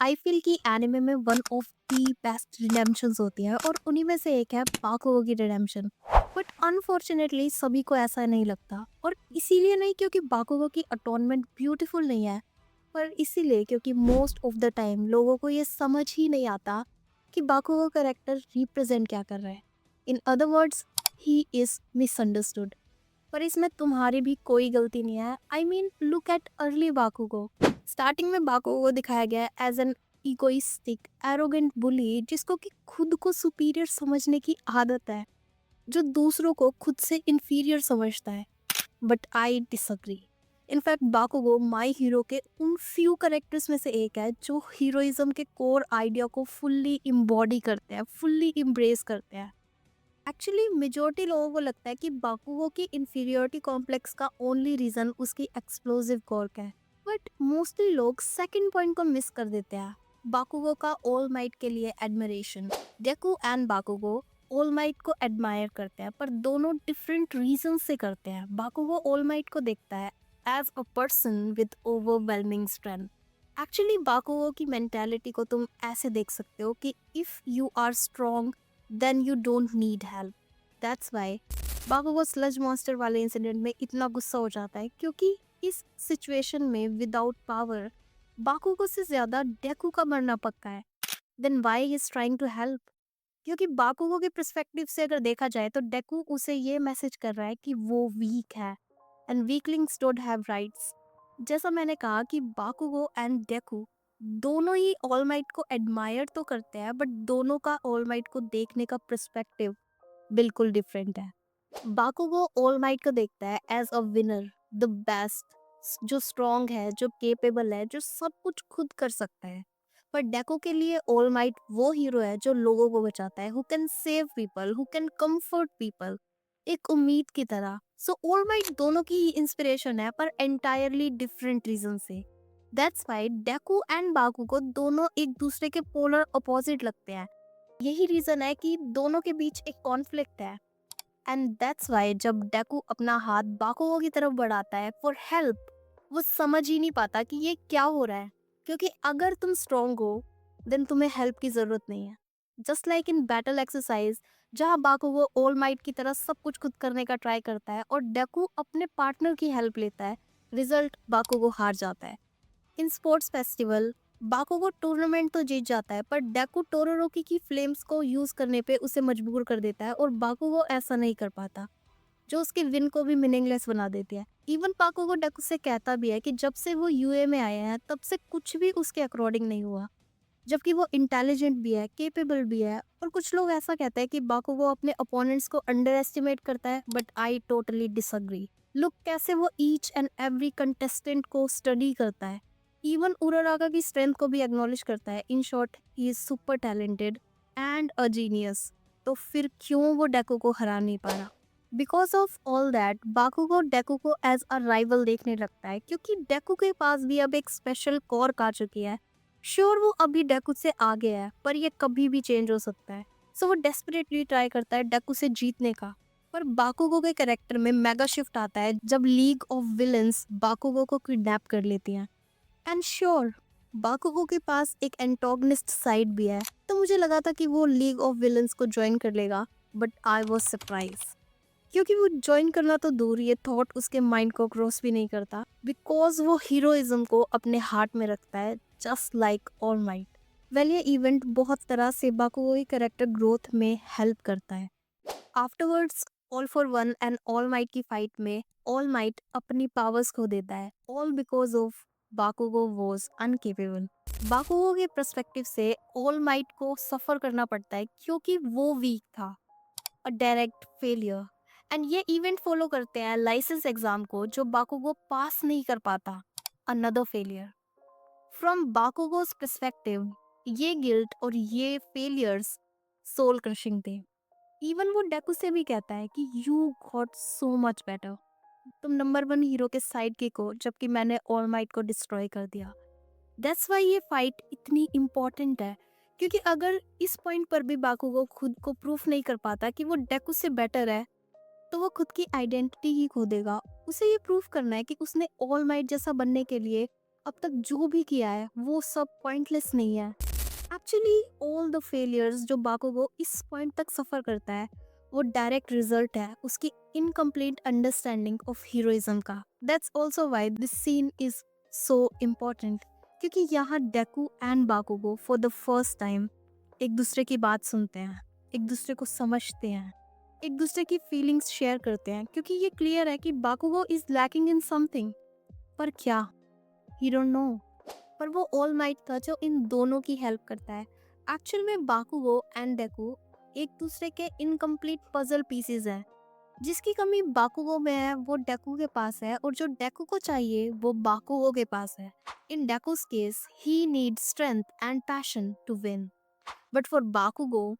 I feel कि anime में one of the best रिडेम्पशंस होती है और उन्हीं में से एक है बाकुगो की रिडेम्पशन। बट अनफॉर्चुनेटली सभी को ऐसा नहीं लगता, और इसीलिए नहीं क्योंकि बाकुगो की अटोनमेंट ब्यूटीफुल नहीं है, पर इसीलिए क्योंकि मोस्ट ऑफ द टाइम लोगों को ये समझ ही नहीं आता कि बाकुगो कैरेक्टर रिप्रेजेंट क्या कर रहा है। In other words, he is misunderstood. पर इसमें तुम्हारी भी कोई गलती नहीं है। I mean look at early बाकुगो। Starting में बाकुगो को दिखाया गया है एज एन इगोइस्टिक एरोगेंट बुली जिसको कि खुद को सुपीरियर समझने की आदत है, जो दूसरों को खुद से इंफीरियर समझता है। But I disagree. In fact बाकुगो my hero के उन फ्यू करेक्टर्स में से एक है जो हीरोइज्म के कोर आइडिया को फुल्ली इम्बॉडी करते हैं, फुल्ली इम्ब्रेस करते हैं। एक्चुअली मेजोरिटी लोगों को लगता है कि बाकुगो की इंफीरियोरिटी कॉम्प्लेक्स का ओनली रीजन उसकी एक्सप्लोसिव कॉर्क है, बट मोस्टली लोग सेकंड पॉइंट को मिस कर देते हैं, बाकुगो का ऑल माइट के लिए एडमिरेशन। डेकू एंड बाकुगो ऑल माइट को एडमायर करते हैं, पर दोनों डिफरेंट रीजन से करते हैं। बाकुगो ऑल माइट को देखता है as a person with overwhelming strength. Actually Bakugo की मेंटालिटी को तुम ऐसे देख सकते हो कि if you are strong then you don't need help. That's why Bakugo sludge monster वाले इंसिडेंट में इतना गुस्सा हो जाता है, क्योंकि इस सिचुएशन में विदाउट पावर बाकुगो से ज्यादा डेकू का मरना पक्का है। Then why he is trying to help? क्योंकि बाकुगो के पर्सपेक्टिव से अगर देखा जाए तो डेकू उसे ये मैसेज कर रहा है कि वो वीक है and weaklings don't have rights. जैसा मैंने कहा कि बाकुगो एंड डेकू दोनों ही ऑल माइट को एडमायर तो करते हैं, बट दोनों का ऑल माइट को देखने का पर्सपेक्टिव बिल्कुल डिफरेंट है। बाकुगो ऑल माइट को देखता है as a winner, the best, जो स्ट्रॉन्ग है, जो केपेबल है, जो सब कुछ खुद कर सकता है। पर डेको के लिए ऑल माइट वो हीरो है जो लोगों को बचाता है, who can save people, who can comfort people, एक उम्मीद की तरह। सो ऑल माइट दोनों की ही इंस्पिरेशन है, पर एंटायरली डिफरेंट रीजन से। दैट्स व्हाई डेकू एंड बाकुगो दोनों एक दूसरे के पोलर अपोजिट लगते हैं। यही रीजन है कि दोनों के बीच एक कॉन्फ्लिक्ट है। एंड दैट्स वाई जब डेकू अपना हाथ बाकुगो की तरफ बढ़ाता है फॉर हेल्प, वो समझ ही नहीं पाता कि ये क्या हो रहा है, क्योंकि अगर तुम स्ट्रॉन्ग हो देन तुम्हें हेल्प की जरूरत नहीं है। जस्ट लाइक इन बैटल एक्सरसाइज, जहाँ बाकुगो ऑल माइट की तरह सब कुछ खुद करने का ट्राई करता है और डेकू अपने पार्टनर की हेल्प लेता है, रिजल्ट बाकुगो हार जाता है। इन स्पोर्ट्स फेस्टिवल बाकुगो टूर्नामेंट तो जीत जाता है, पर डेकू टोरोरोकी की फ्लेम्स को यूज करने पे उसे मजबूर कर देता है, और बाकुगो ऐसा नहीं कर पाता, जो उसके विन को भी मीनिंगलेस बना देती है। इवन बाकुगो डेकू से कहता भी है कि जब से वो यूए में आए हैं तब से कुछ भी उसके अकॉर्डिंग नहीं हुआ, जबकि वो इंटेलिजेंट भी है, केपेबल भी है। और कुछ लोग ऐसा कहते हैं कि बाकुगो अपने अपोनेंट्स को अंडर एस्टिमेट करता है, but I totally disagree. Look कैसे वो ईच एंड एवरी कंटेस्टेंट को स्टडी करता है, इवन उरारागा की स्ट्रेंथ को भी एक्नॉलेज करता है। In short, he is super talented and a genius. तो फिर क्यों वो डेकू को हरा नहीं पा रहा? बिकॉज ऑफ ऑल दैट बाकुगो डेकू को एज अ राइवल देखने लगता है, क्योंकि डेकू के पास भी अब एक स्पेशल कॉर्क आ चुकी है। श्योर वो अभी डेकू से आगे है, पर ये कभी भी चेंज हो सकता है। सो वो डेस्परेटली ट्राई करता है डेकू से जीतने का। पर बाकुगो के कैरेक्टर में मेगा शिफ्ट आता है जब लीग ऑफ विलन्स बाकुगो को किडनैप कर लेती हैं। एंड श्योर, बाकुगो के पास एक एंटोगनिस्ट साइड भी है, तो मुझे लगा था कि वो लीग ऑफ विलन्स को ज्वाइन कर लेगा, बट आई वॉज सरप्राइज। क्योंकि वो ज्वाइन करना तो दूर, ये थॉट उसके माइंड को क्रॉस भी नहीं करता, बिकॉज वो हीरोइज्म को अपने हार्ट में रखता है, just like all might. Well, ये इवेंट बहुत तरह से बाकुगो की कैरेक्टर ग्रोथ में हेल्प करता है। Afterwards, all for one and all might की फाइट में ऑल माइट अपनी पावर्स खो देता है, ऑल बिकॉज ऑफ बाकुगो वॉज अनकेपेबल। बाकुगो के पर्सपेक्टिव से ऑल माइट को सफर करना पड़ता है क्योंकि वो वीक था, अ डायरेक्ट फेलियर। एंड ये इवेंट फॉलो करते हैं लाइसेंस एग्जाम को, जो बाकुगो पास नहीं कर पाता, अनदर फेलियर। फ्रॉम बाकुगोस पर्सपेक्टिव, ये गिल्ट और ये फेलियर्स सोल क्रशिंग थे। इवन वो डेकू से भी कहता है कि you got so much better, तुम नंबर वन हीरो के साइड किक हो, जबकि मैंने ऑल माइट को डिस्ट्रॉय कर दिया। दैट्स वाई ये फाइट इतनी इम्पोर्टेंट है, क्योंकि अगर इस पॉइंट पर भी बाकुगो खुद को प्रूफ नहीं कर पाता कि वो डेकू से बेटर है, तो वो खुद की आइडेंटिटी ही खो देगा। उसे ये प्रूफ करना है कि उसने ऑल माइट जैसा बनने के लिए अब तक जो भी किया है वो सब पॉइंटलेस नहीं है। एक्चुअली ऑल द फेलियर्स जो बाकुगो इस पॉइंट तक सफ़र करता है वो डायरेक्ट रिजल्ट है उसकी इनकम्प्लीट अंडरस्टैंडिंग ऑफ हीरोइज्म का। That's also why this scene is so important, क्योंकि यहाँ Deku and Bakugo for the first time एक दूसरे की बात सुनते हैं, एक दूसरे को समझते हैं, एक दूसरे की फीलिंग्स शेयर करते हैं, क्योंकि ये क्लियर है कि बाकुगो इज लैकिंग इन समथिंग। पर क्या? ही डोंट नो। पर वो ऑल माइट था जो इन दोनों की हेल्प करता है। एक्चुअल में बाकुगो एंड डेकू एक दूसरे के इनकम्प्लीट पजल पीसेस हैं। जिसकी कमी बाकुगो में है वो डेकू के पास है, और जो डेकू को चाहिए वो बाकुगो के पास है। In Deku's case he need strength and passion to win, but for Bakugo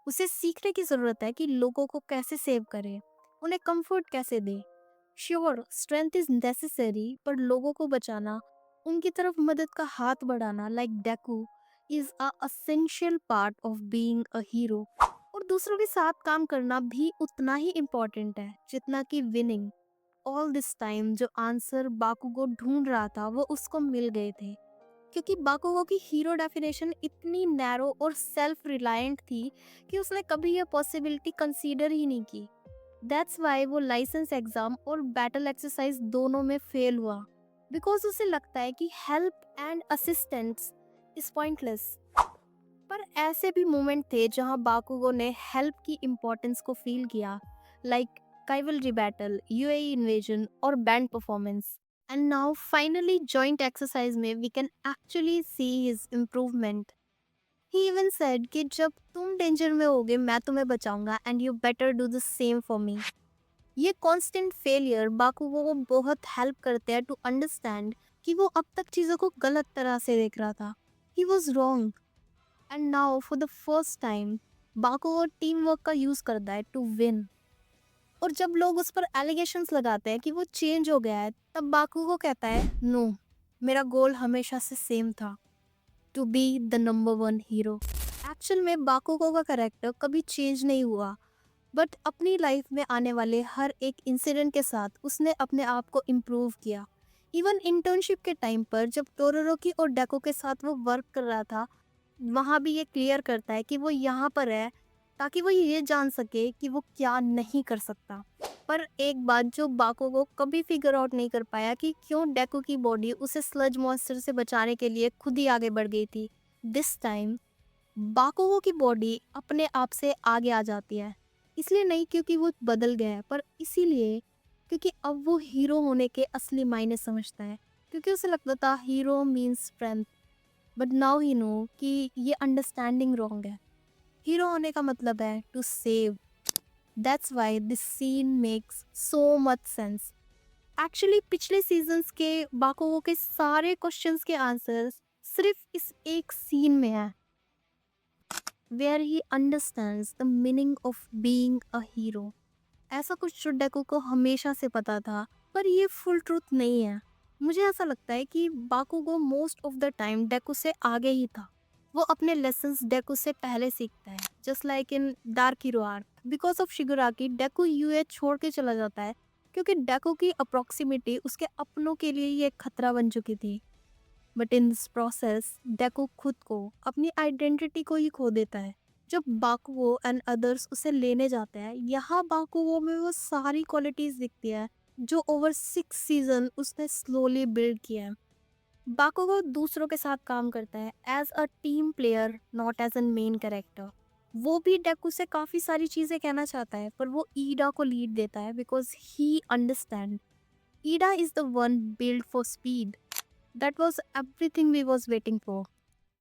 उसे सीखने की जरूरत है कि लोगों को कैसे सेव करे, उन्हें कंफर्ट कैसे दे। श्योर स्ट्रेंथ इज नेसेसरी, पर लोगों को बचाना, उनकी तरफ मदद का हाथ बढ़ाना like डेकू is a essential part of being a hero. और दूसरों के साथ काम करना भी उतना ही इम्पोर्टेंट है जितना कि विनिंग। ऑल दिस टाइम जो आंसर बाकुगो ढूंढ रहा था वो उसको मिल गए थे, क्योंकि बाकुगो की हीरो डेफिनेशन इतनी नैरो और सेल्फ रिलायंट थी कि उसने कभी यह पॉसिबिलिटी कंसीडर ही नहीं की। दैट्स वाई वो लाइसेंस एग्जाम और बैटल एक्सरसाइज दोनों में फेल हुआ, बिकॉज उसे लगता है कि help and assistance is pointless. पर ऐसे भी मोमेंट थे जहां बाकुगो ने हेल्प की इम्पोर्टेंस को फील किया, like cavalry battle, UAE invasion और band performance. And now finally joint exercise में we can actually see his improvement. He even said कि जब तुम डेंजर में होगे मैं तुम्हें बचाऊंगा and you better do the same for me. ये कांस्टेंट फेलियर बाकुगो को बहुत हेल्प करते हैं टू अंडरस्टैंड कि वो अब तक चीज़ों को गलत तरह से देख रहा था। He was wrong, and now for the first time बाकुगो team work का यूज करता है टू विन। और जब लोग उस पर एलिगेशंस लगाते हैं कि वो चेंज हो गया है, तब बाकुगो कहता है नो, मेरा गोल हमेशा से सेम था, to be the number one hero. Actual में बाकुगो का कैरेक्टर कभी चेंज नहीं हुआ, बट अपनी लाइफ में आने वाले हर एक इंसिडेंट के साथ उसने अपने आप को इम्प्रूव किया। इवन इंटर्नशिप के टाइम पर जब टोरोरोकी और डेको के साथ वो वर्क कर रहा था, वहाँ भी ये क्लियर करता है कि वो यहाँ पर है ताकि वो ये जान सके कि वो क्या नहीं कर सकता। पर एक बात जो बाकुगो कभी फिगर आउट नहीं कर पाया कि क्यों डेको की बॉडी उसे स्लज मॉन्स्टर से बचाने के लिए खुद ही आगे बढ़ गई थी। दिस टाइम बाकुगो की बॉडी अपने आप से आगे आ जाती है, इसलिए नहीं क्योंकि वो बदल गया है, पर इसीलिए क्योंकि अब वो हीरो होने के असली मायने समझता है। क्योंकि उसे लगता था hero means strength, but now he know कि ये अंडरस्टैंडिंग रॉन्ग है। हीरो होने का मतलब है to save. That's why this scene makes so much sense. Actually पिछले सीजन्स के बाकुगो के सारे क्वेश्चंस के आंसर्स सिर्फ इस एक सीन में है, where he understands the meaning of being a hero. ऐसा कुछ जो डेको को हमेशा से पता था, पर ये फुल ट्रूथ नहीं है। मुझे ऐसा लगता है कि बाकुगो most of the time deco से आगे ही था। वो अपने लेसन्स डेको से पहले सीखता है, just like in dark hero arc. Because of Shigaraki Deku UA छोड़ के चला जाता है, क्योंकि डेको की अप्रोक्सीमिटी उसके अपनों के लिए ये खतरा बन चुकी थी। But in this process deco खुद को, अपनी आइडेंटिटी को ही खो देता है। जब बाकुगो एंड अदर्स उसे लेने जाते हैं, यहाँ बाकुगो में वो सारी क्वालिटीज दिखती है जो ओवर 6 सीजन उसने स्लोली बिल्ड किया है। बाकुगो दूसरों के साथ काम करता है as a team player, not as an main character. वो भी डेकू से काफ़ी सारी चीज़ें कहना चाहता है, पर वो ईडा को लीड देता है because he understand Ida is the one build for speed. That was everything we was waiting for.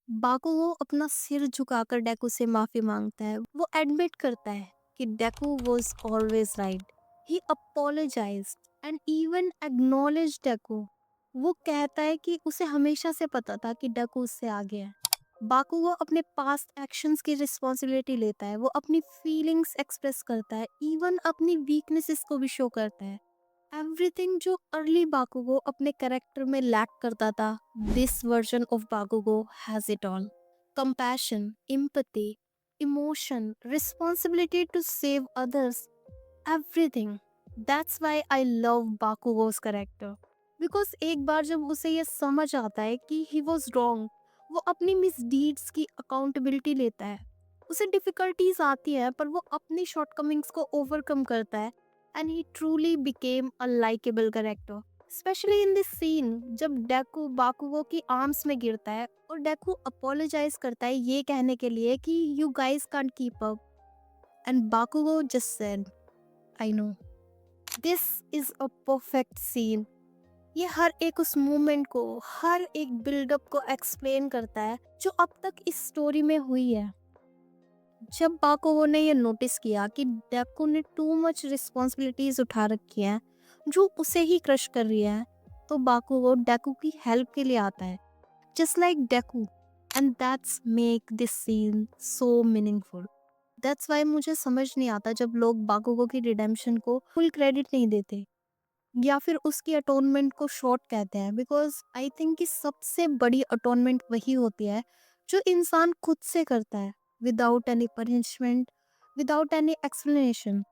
Bakugo अपना सिर झुकाकर डेकू से माफी मांगता है। वो एडमिट करता है कि डेकू was always right. He apologised and even acknowledge डेकू। वो कहता है कि उसे हमेशा से पता था कि डेकू उससे आगे है। बाकुगो अपने पास्ट एक्शंस की रिस्पॉन्सिबिलिटी लेता है। वो अपनी फीलिंग्स एक्सप्रेस करता है, इवन अपनी वीकनेसेस को भी शो करता है। एवरीथिंग जो अर्ली बाकुगो अपने कैरेक्टर में लैक करता था, this version of Bakugo has it all. Compassion, empathy, emotion, responsibility to save others, everything. That's why I love Bakugo's character. Because एक बार जब उसे ये समझ आता है कि ही वॉज रॉन्ग, वो अपनी मिसडीड्स की अकाउंटेबिलिटी लेता है। उसे डिफिकल्टीज आती है पर वो अपनी शॉर्टकमिंग्स को ओवरकम करता है, and he truly became a likeable character. Especially in this scene जब डेकू बाकुगो की आर्म्स में गिरता है और डेकू अपोलोजाइज करता है ये कहने के लिए कि you guys can't keep up, and Bakugo just said I know. This is a perfect scene. ये हर एक उस मूवमेंट को, हर एक बिल्डअप को एक्सप्लेन करता है जो अब तक इस स्टोरी में हुई है। जब बाकुगो ने ये नोटिस किया कि डेकू ने टू मच रिस्पॉन्सिबिलिटीज उठा रखी हैं जो उसे ही क्रश कर रही है, तो बाकुगो डेकू की हेल्प के लिए आता है, just like Deku. And that's make this scene so meaningful. That's why मुझे समझ नहीं आता जब लोग बाकुगो की रिडेम्पशन को फुल क्रेडिट नहीं देते या फिर उसकी अटोनमेंट को शॉर्ट कहते हैं, बिकॉज आई थिंक कि सबसे बड़ी अटोनमेंट वही होती है जो इंसान खुद से करता है, without any punishment, without any explanation.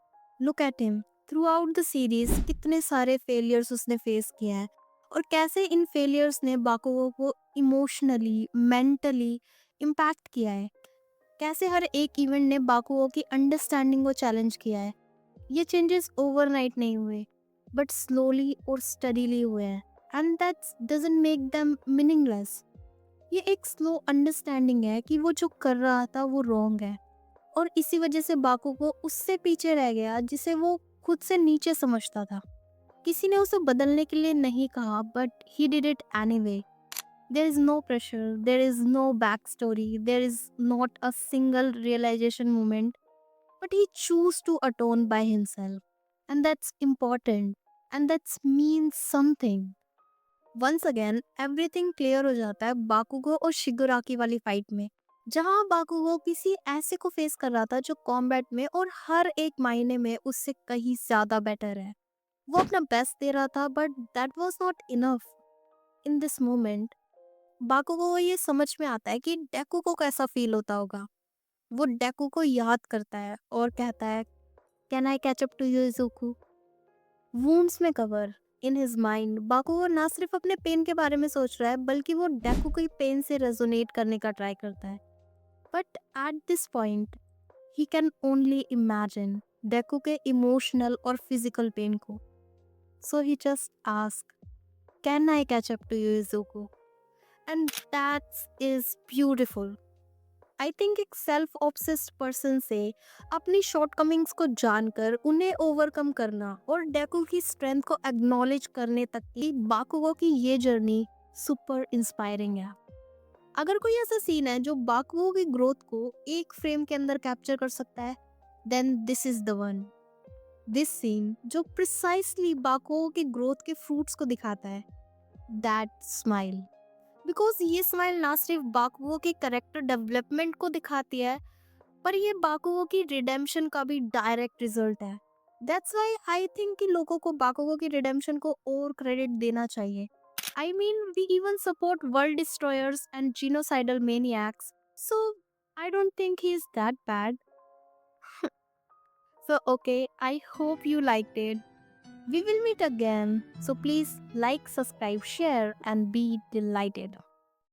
Look at him, through out the series कितने सारे फेलियर्स उसने फेस किए हैं और कैसे इन फेलियर्स ने बाकुगो को इमोशनली, मेंटली इम्पैक्ट किया है। कैसे हर एक इवेंट ने बाकुगो की अंडरस्टैंडिंग को चैलेंज किया है। ये चेंजेस ओवरनाइट नहीं हुए, बट स्लोली और स्टडीली हुए हैं, and that doesn't make them meaningless. ये एक स्लो अंडरस्टैंडिंग है कि वो जो कर रहा था वो रॉन्ग है, और इसी वजह से बाकुगो उससे पीछे रह गया जिसे वो खुद से नीचे समझता था। किसी ने उसे बदलने के लिए नहीं कहा, but he did it anyway. There is no pressure, there is no back story, there is not a single realisation moment, but he chose to atone by himself. And that's important. And that means something. Once again, everything clear हो जाता है बाकुगो और शिगुराकी वाली fight में, जहाँ बाकुगो किसी ऐसे को फेस कर रहा था जो कॉम्बैट में और हर एक मायने में उससे कहीं ज्यादा बेटर है। वो अपना बेस्ट दे रहा था, but that was not enough. In this moment बाकुगो को ये समझ में आता है कि डेकू को कैसा फील होता होगा। वो डेकू को याद करता है और कहता है, can I catch up to you Izuku. Wounds में cover in his mind Bakugo ना सिर्फ अपने पेन के बारे में सोच रहा है, बल्कि वो डेकू की पेन से रेजोनेट करने का ट्राई करता है। But at this point he can only imagine Deku के इमोशनल और फिजिकल पेन को। So he just ask, can I catch up to you Izuku. And that's is beautiful. I think एक self obsessed person से अपनी shortcomings को जानकर उन्हें overcome करना और डेकू की स्ट्रेंथ को एक्नॉलेज करने तक की बाकुगो की ये जर्नी सुपर इंस्पायरिंग है। अगर कोई ऐसा सीन है जो बाकुगो की ग्रोथ को एक फ्रेम के अंदर कैप्चर कर सकता है, then this is the one. This scene जो प्रिसाइसली बाकुगो की ग्रोथ के फ्रूट्स को दिखाता है, दैट स्माइल। बिकॉज ये स्माइल ना सिर्फ बाकुगो के कैरेक्टर डेवलपमेंट को दिखाती है, पर ये बाकुगो की रिडेम्पशन का भी डायरेक्ट रिजल्ट है। दैट्स व्हाई आई थिंक कि लोगों को बाकुगो की रिडेम्पशन को और क्रेडिट देना चाहिए। I mean we even support world destroyers and genocidal maniacs, so I don't think he is that bad. So okay, I hope you liked it. We will meet again, so please like, subscribe, share and be delighted.